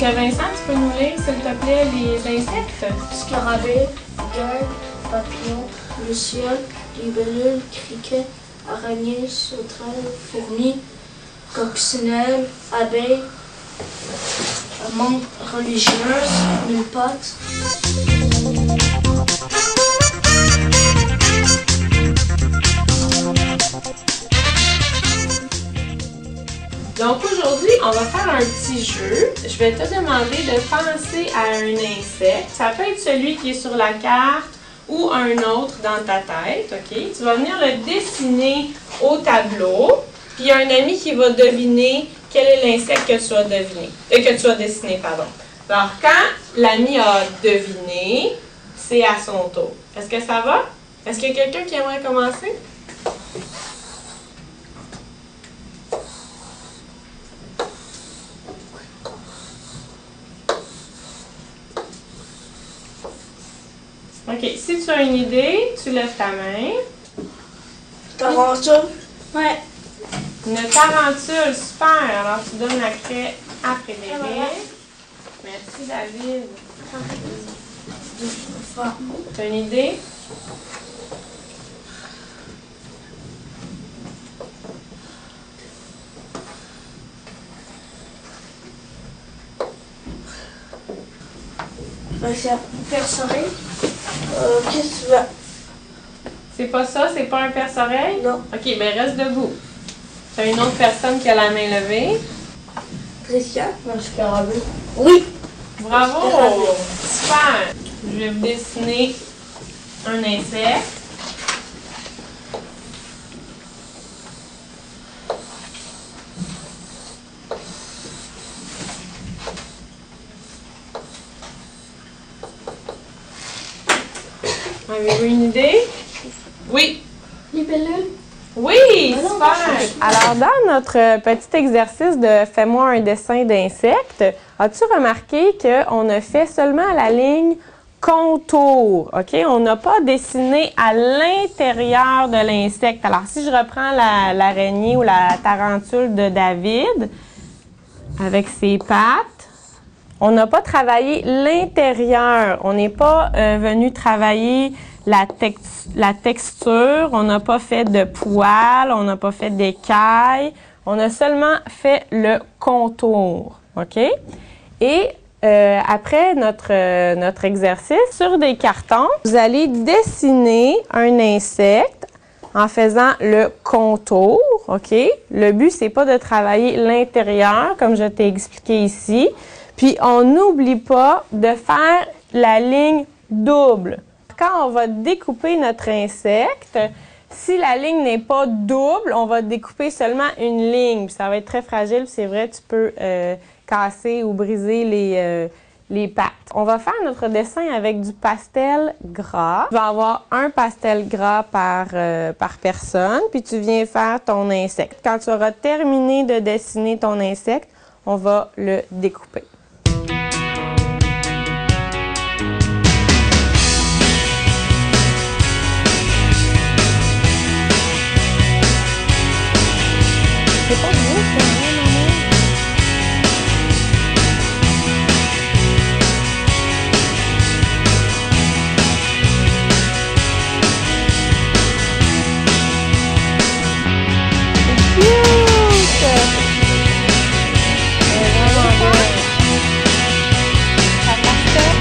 que Vincent, tu peux nous lire, s'il te plaît, les insectes? Scarabée, guêpe, papillon, luciole, libellule, criquet, araignée, sauterelle, fourmi, coccinelle, abeille, menthe religieuse, mille pattes. Donc aujourd'hui, on va faire un petit jeu. Je vais te demander de penser à un insecte. Ça peut être celui qui est sur la carte ou un autre dans ta tête, ok? Tu vas venir le dessiner au tableau. Puis il y a un ami qui va deviner quel est l'insecte que tu as dessiné, pardon. Alors quand l'ami a deviné, c'est à son tour. Est-ce que ça va? Est-ce qu'il y a quelqu'un qui aimerait commencer? OK. Si tu as une idée, tu lèves ta main. Tarentule? Ouais. Une tarentule, super. Alors, tu donnes la craie à Frédéric. Merci, David. Tu as une idée? C'est un perce-oreille. Qu'est-ce que tu veux? C'est pas ça? C'est pas un perce-oreille? Non. OK, ben reste debout. Tu as une autre personne qui a la main levée. Christian? Un scarabée. Oui! Bravo! Super! Je vais vous dessiner un insecte. Avez-vous une idée? Oui! Libellule? Oui! Super! Alors, dans notre petit exercice de « Fais-moi un dessin d'insecte », as-tu remarqué qu'on a fait seulement la ligne contour? OK? On n'a pas dessiné à l'intérieur de l'insecte. Alors, si je reprends l'araignée ou la tarentule de David avec ses pattes, on n'a pas travaillé l'intérieur. On n'est pas venu travailler la texture. On n'a pas fait de poils. On n'a pas fait d'écailles. On a seulement fait le contour. OK? Et après notre exercice, sur des cartons, vous allez dessiner un insecte en faisant le contour. OK? Le but, c'est pas de travailler l'intérieur, comme je t'ai expliqué ici. Puis, on n'oublie pas de faire la ligne double. Quand on va découper notre insecte, si la ligne n'est pas double, on va découper seulement une ligne. Puis ça va être très fragile. C'est vrai, tu peux casser ou briser les pattes. On va faire notre dessin avec du pastel gras. Tu vas avoir un pastel gras par personne, puis tu viens faire ton insecte. Quand tu auras terminé de dessiner ton insecte, on va le découper. C'est pas beau, ça, hein, maman? C'est cute! C'est vraiment beau. Ça parfait.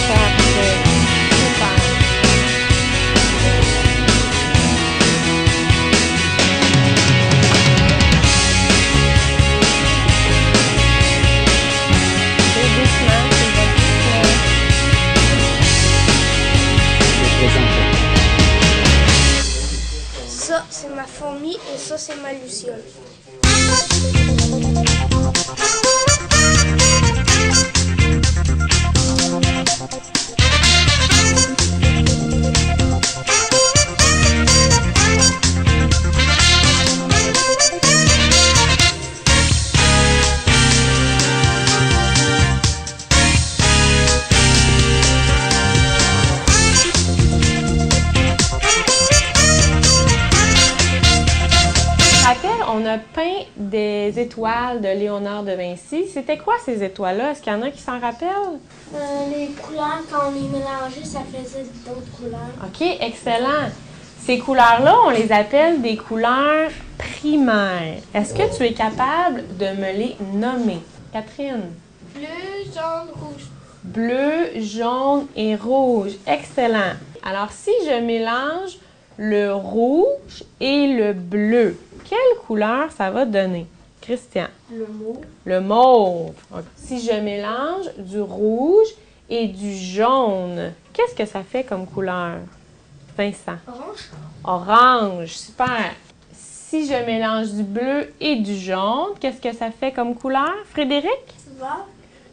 Parfait. Super. C'est doucement, c'est doucement. Ça, c'est ma fourmi et ça, c'est ma luciole. les étoiles de Léonard de Vinci. C'était quoi ces étoiles-là? Est-ce qu'il y en a qui s'en rappellent? Les couleurs, quand on les mélangeait, ça faisait d'autres couleurs. OK, excellent. Ces couleurs-là, on les appelle des couleurs primaires. Est-ce que tu es capable de me les nommer? Catherine? Bleu, jaune, rouge. Bleu, jaune et rouge. Excellent. Alors, si je mélange le rouge et le bleu, quelle couleur ça va donner? Christian? Le mauve. Le mauve. Okay. Si je mélange du rouge et du jaune, qu'est-ce que ça fait comme couleur? Vincent? Orange. Orange. Super. Si je mélange du bleu et du jaune, qu'est-ce que ça fait comme couleur? Frédéric? Vert.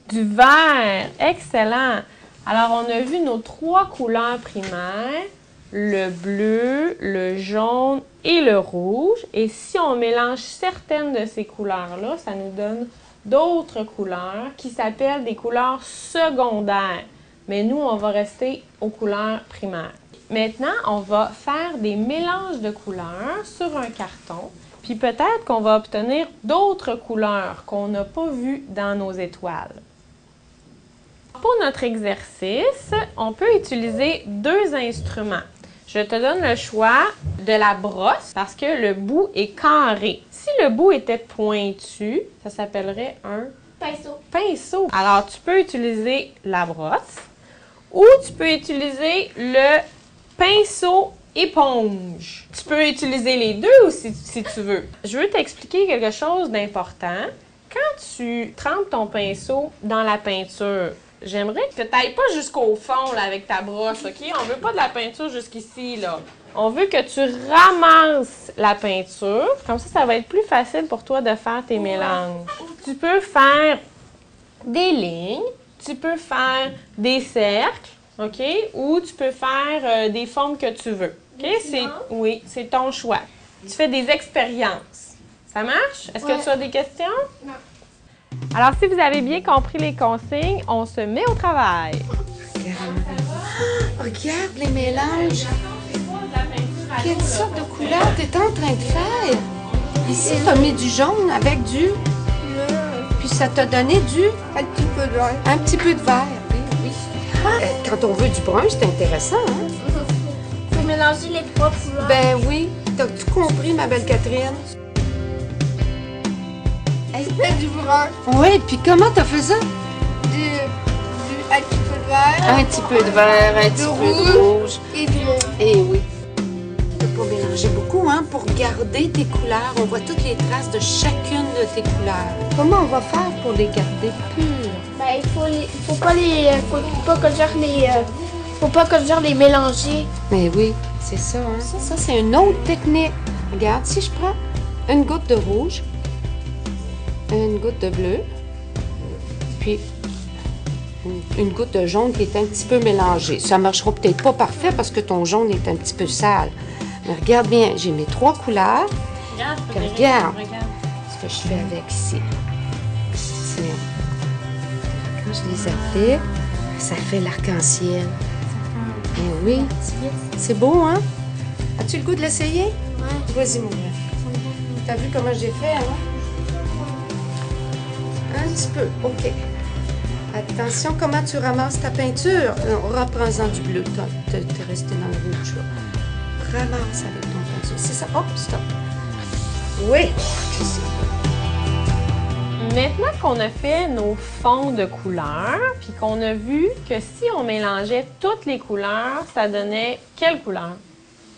Du vert. Excellent. Alors, on a vu nos 3 couleurs primaires, le bleu, le jaune et le rouge. Et si on mélange certaines de ces couleurs-là, ça nous donne d'autres couleurs qui s'appellent des couleurs secondaires. Mais nous, on va rester aux couleurs primaires. Maintenant, on va faire des mélanges de couleurs sur un carton. Puis peut-être qu'on va obtenir d'autres couleurs qu'on n'a pas vues dans nos étoiles. Pour notre exercice, on peut utiliser 2 instruments. Je te donne le choix de la brosse parce que le bout est carré. Si le bout était pointu, ça s'appellerait un pinceau. Alors, tu peux utiliser la brosse ou tu peux utiliser le pinceau éponge. Tu peux utiliser les deux aussi si tu veux. Je veux t'expliquer quelque chose d'important. Quand tu trempes ton pinceau dans la peinture, j'aimerais que tu n'ailles pas jusqu'au fond là, avec ta brosse, OK? On veut pas de la peinture jusqu'ici, là. On veut que tu ramasses la peinture. Comme ça va être plus facile pour toi de faire tes mélanges. Tu peux faire des lignes, tu peux faire des cercles, OK? Ou tu peux faire des formes que tu veux. OK? Oui, c'est ton choix. Tu fais des expériences. Ça marche? Est-ce que tu as des questions? Non. Alors, si vous avez bien compris les consignes, on se met au travail. Regarde les mélanges. Quelle sorte de couleur tu es en train de faire? Ici, tu as mis du jaune avec du... Puis ça t'a donné du... Un petit peu de vert. Un petit peu de vert. Oui, oui. Quand on veut du brun, c'est intéressant, hein? Faut mélanger les 3 couleurs. Ben oui. T'as-tu compris, ma belle Catherine? Du brun. Oui, puis comment t'as fait ça? Un petit peu de vert. Un petit peu de vert, un petit peu de rouge. Et du mauve. Eh oui. Tu peux pas mélanger beaucoup, hein, pour garder tes couleurs. On voit toutes les traces de chacune de tes couleurs. Comment on va faire pour les garder pures? Ben, faut pas que je gère les mélanger. Mais oui, c'est ça, hein. Ça c'est une autre technique. Regarde, si je prends une goutte de rouge, une goutte de bleu, puis une goutte de jaune qui est un petit peu mélangée. Ça ne marchera peut-être pas parfait parce que ton jaune est un petit peu sale. Mais regarde bien, j'ai mes 3 couleurs. Regarde ce que je fais avec ici. Quand je les applique, ça fait l'arc-en-ciel. Eh oui, c'est beau, hein? As-tu le goût de l'essayer? Ouais. Vas-y, mon gars. T'as vu comment j'ai fait, hein? Un petit peu, OK. Attention, comment tu ramasses ta peinture? Reprends-en du bleu. T'es resté dans le rouge, là. Ramasse avec ton pinceau. C'est ça. Hop, stop. Oui. Maintenant qu'on a fait nos fonds de couleurs, puis qu'on a vu que si on mélangeait toutes les couleurs, ça donnait quelle couleur?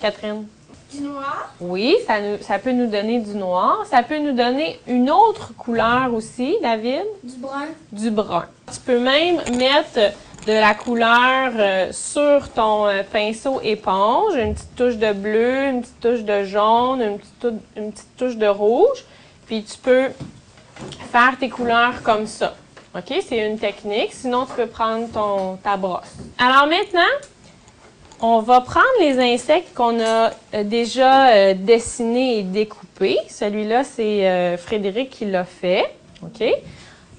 Catherine? Du noir. Oui, ça peut nous donner du noir. Ça peut nous donner une autre couleur aussi, David? Du brun. Du brun. Tu peux même mettre de la couleur sur ton pinceau éponge, une petite touche de bleu, une petite touche de jaune, une petite touche de rouge. Puis tu peux faire tes couleurs comme ça. OK? C'est une technique. Sinon, tu peux prendre ta brosse. Alors maintenant, on va prendre les insectes qu'on a déjà dessinés et découpés. Celui-là, c'est Frédéric qui l'a fait. OK?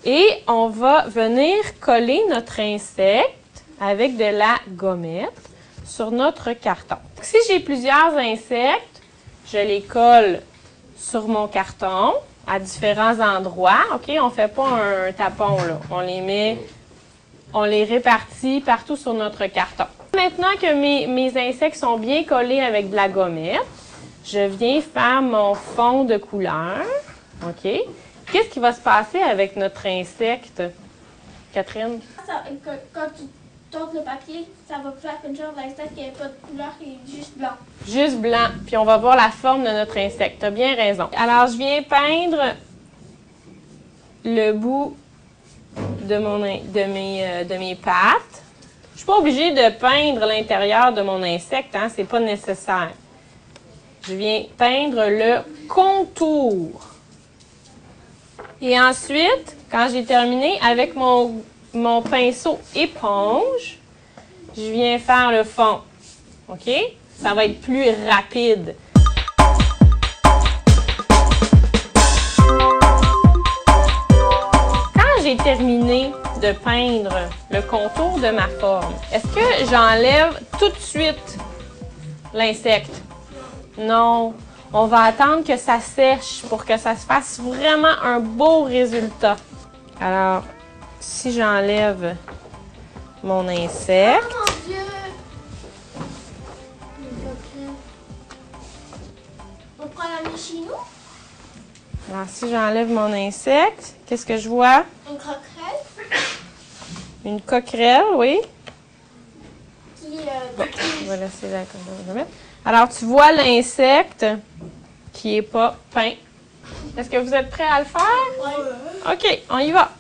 Et on va venir coller notre insecte avec de la gommette sur notre carton. Si j'ai plusieurs insectes, je les colle sur mon carton. à différents endroits. OK? On ne fait pas un tapon, là. On les répartit partout sur notre carton. Maintenant que mes insectes sont bien collés avec de la gommette, je viens faire mon fond de couleur. OK? Qu'est-ce qui va se passer avec notre insecte, Catherine? Quand tu tournes le papier, ça va faire une genre d'insecte qui n'a pas de couleur, qui est juste blanc. Juste blanc. Puis on va voir la forme de notre insecte. Tu as bien raison. Alors, je viens peindre le bout de mes pattes. Je ne suis pas obligée de peindre l'intérieur de mon insecte, hein? C'est pas nécessaire. Je viens peindre le contour. Et ensuite, quand j'ai terminé, avec mon pinceau éponge, je viens faire le fond. OK? Ça va être plus rapide. Quand j'ai terminé de peindre le contour de ma forme, est-ce que j'enlève tout de suite l'insecte? Non. On va attendre que ça sèche pour que ça se fasse vraiment un beau résultat. Alors, si j'enlève mon insecte... Oh mon Dieu! On prend la chez nous? Alors, si j'enlève mon insecte, qu'est-ce que je vois? Une croquerelle. Une coquerelle, oui. Qui, Je vais laisser la coquerelle. Alors, tu vois l'insecte qui n'est pas peint. Est-ce que vous êtes prêts à le faire? Ouais. OK, on y va.